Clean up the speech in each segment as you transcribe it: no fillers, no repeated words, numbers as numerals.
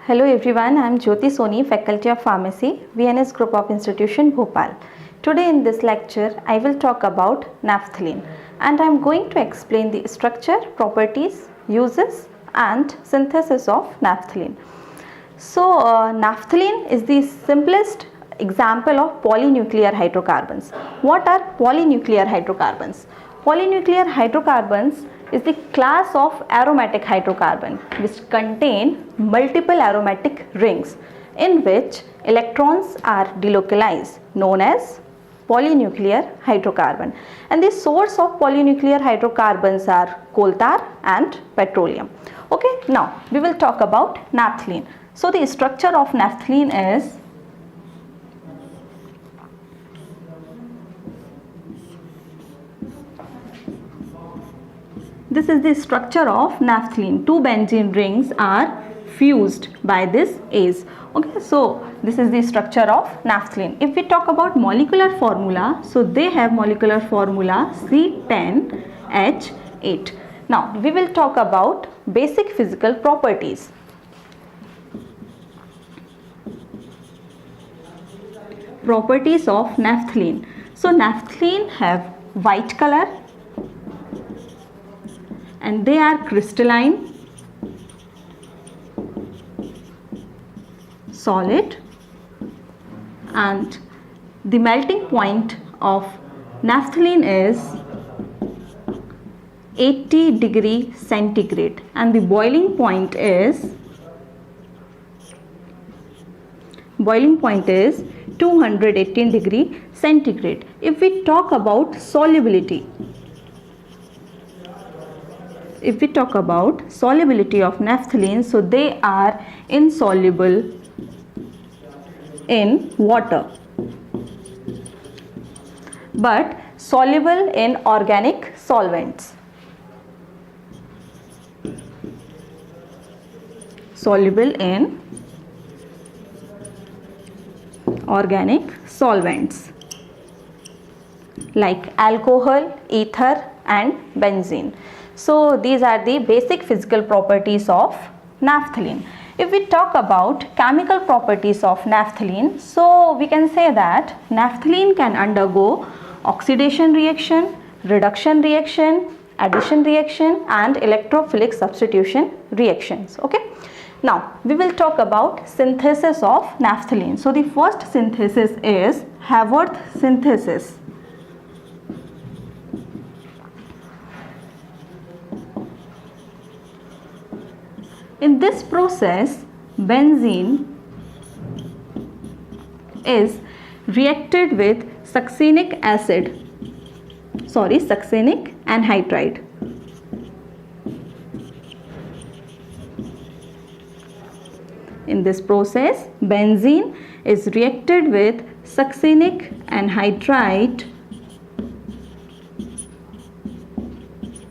Hello everyone, I am Jyoti Soni, Faculty of Pharmacy, VNS Group of Institution, Bhopal. Today in this lecture, I will talk about naphthalene and I am going to explain the structure, properties, uses and synthesis of naphthalene. So, naphthalene is the simplest example of polynuclear hydrocarbons. What are polynuclear hydrocarbons? Polynuclear hydrocarbons is the class of aromatic hydrocarbon which contain multiple aromatic rings in which electrons are delocalized, known as polynuclear hydrocarbon. And the source of polynuclear hydrocarbons are coal tar and petroleum. Okay, now we will talk about naphthalene. So the structure of naphthalene is this is the structure of naphthalene. Two benzene rings are fused by this ACE. Okay, so this is the structure of naphthalene. If we talk about molecular formula, so they have molecular formula C10H8. Now we will talk about basic physical properties. Properties of naphthalene. So naphthalene have white color and they are crystalline, solid, and the melting point of naphthalene is 80 degree centigrade and the boiling point is 218 degree centigrade. If we talk about solubility, of naphthalene, so they are insoluble in water but soluble in organic solvents. Soluble in organic solvents like alcohol, ether and benzene. So these are the basic physical properties of naphthalene. If we talk about chemical properties of naphthalene, so we can say that naphthalene can undergo oxidation reaction, reduction reaction, addition reaction and electrophilic substitution reactions. Okay. Now we will talk about synthesis of naphthalene. So the first synthesis is Haworth synthesis. In this process, benzene is reacted with succinic anhydride. In this process, benzene is reacted with succinic anhydride.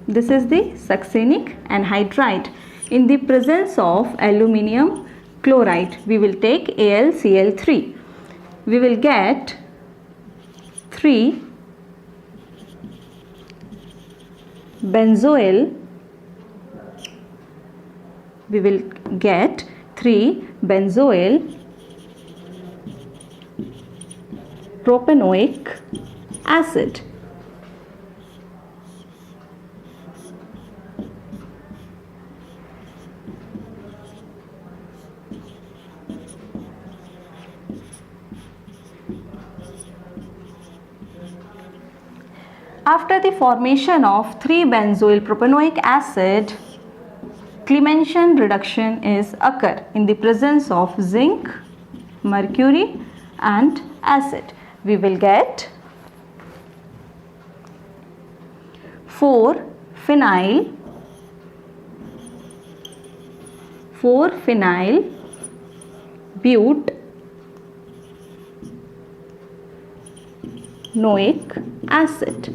This is the succinic anhydride. In the presence of aluminium chloride, we will take AlCl3. We will get 3 benzoyl propanoic acid. After the formation of 3-benzoyl propanoic acid, Clemenson reduction is occur in the presence of zinc, mercury and acid. We will get 4-phenyl butanoic acid.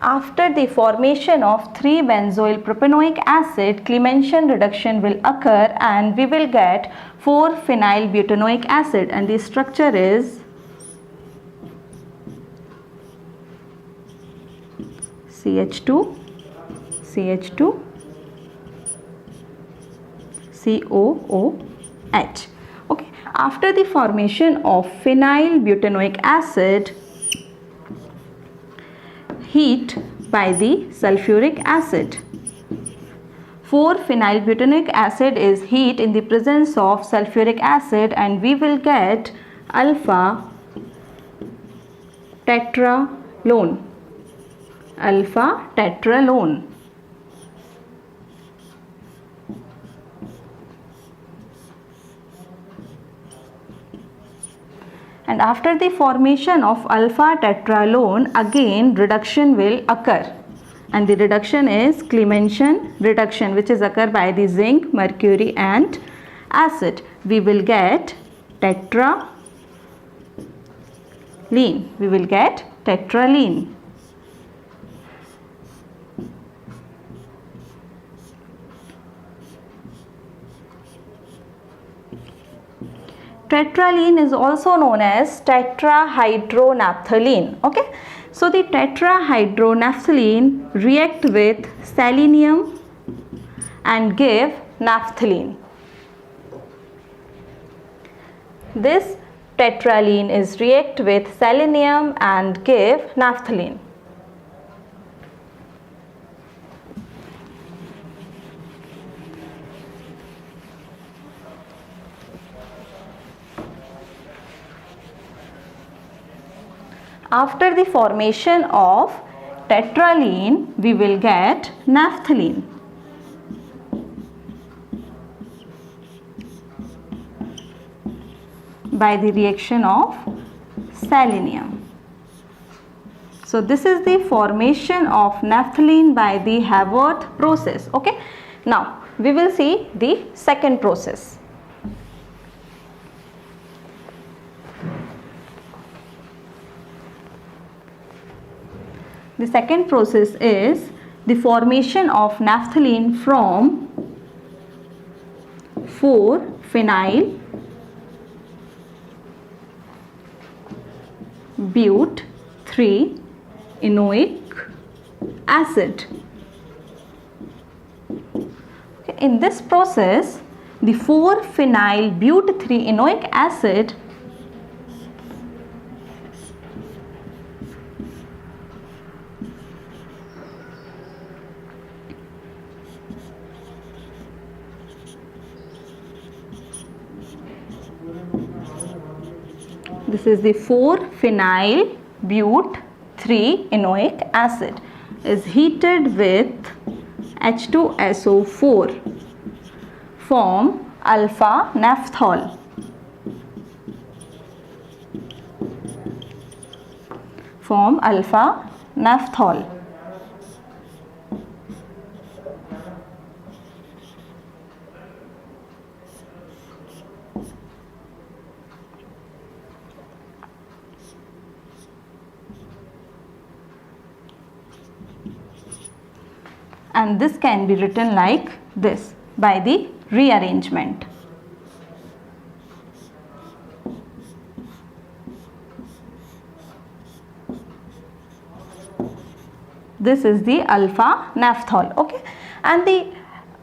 After the formation of 3-benzoyl propanoic acid, Clemenson reduction will occur and we will get 4-phenyl butanoic acid and the structure is CH2 COOH. Okay. After the formation of phenyl butanoic acid, heat by the sulfuric acid. 4-phenyl butanoic acid is heat in the presence of sulfuric acid, and we will get alpha tetralone. Alpha tetralone. And after the formation of alpha tetralone, again reduction will occur, and the reduction is Clemmensen reduction, which is occur by the zinc, mercury and acid. We will get tetraline. We will get tetraline. Tetraline is also known as tetrahydronaphthalene. Okay, so the tetrahydronaphthalene react with selenium and give naphthalene. This tetraline is react with selenium and give naphthalene. After the formation of tetraline, we will get naphthalene. By the reaction of selenium. So this is the formation of naphthalene by the Haworth process. Okay. Now we will see the second process. The second process is the formation of naphthalene from 4-phenyl but 3-enoic acid. Okay, in this process, the 4-phenyl but 3-enoic acid this is the 4-phenyl but 3-enoic acid is heated with H2SO4 form alpha naphthol. Form alpha naphthol. And this can be written like this by the rearrangement. This is the alpha naphthol. Okay, and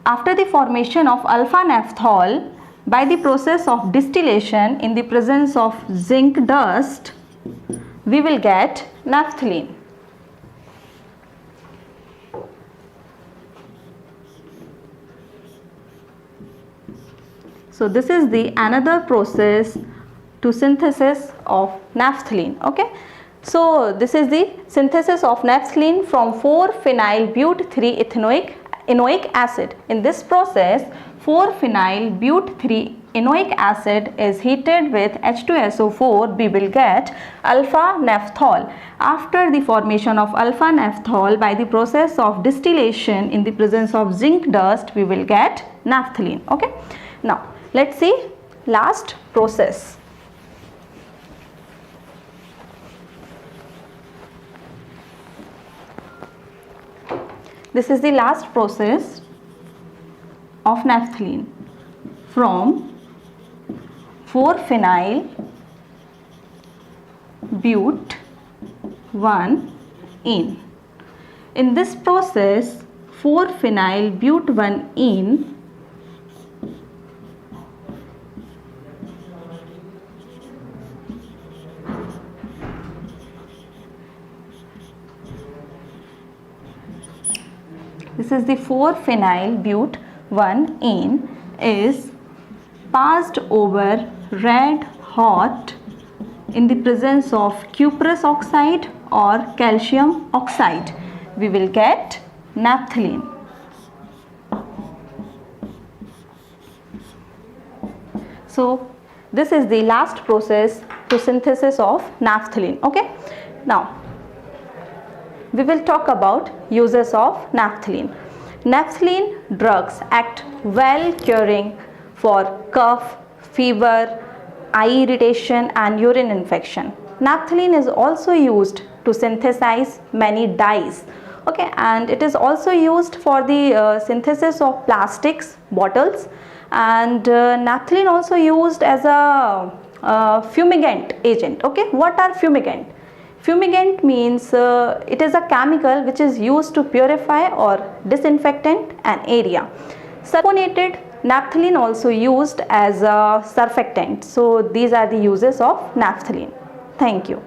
after the formation of alpha naphthol by the process of distillation in the presence of zinc dust, we will get naphthalene. So this is the another process to synthesis of naphthalene. Okay, so this is the synthesis of naphthalene from 4-phenyl but 3-enoic acid. In this process, 4-phenyl but 3-enoic acid is heated with H2SO4. We will get alpha naphthol. After the formation of alpha naphthol by the process of distillation in the presence of zinc dust, we will get naphthalene. Okay, now let's see last process. This is the last process of naphthalene from 4-phenyl but 1-ene. In this process, 4-phenyl but 1-ene this is the 4-phenyl but 1-ene, is passed over red hot in the presence of cuprous oxide or calcium oxide, we will get naphthalene. So this is the last process to synthesis of naphthalene. Okay, now we will talk about uses of naphthalene. Naphthalene drugs act well curing for cough, fever, eye irritation and urine infection. Naphthalene is also used to synthesize many dyes. Okay, and it is also used for the synthesis of plastics, bottles, and naphthalene also used as a fumigant agent. Okay, what are fumigant? Fumigant means it is a chemical which is used to purify or disinfectant an area. Sulfonated naphthalene also used as a surfactant. So these are the uses of naphthalene. Thank you.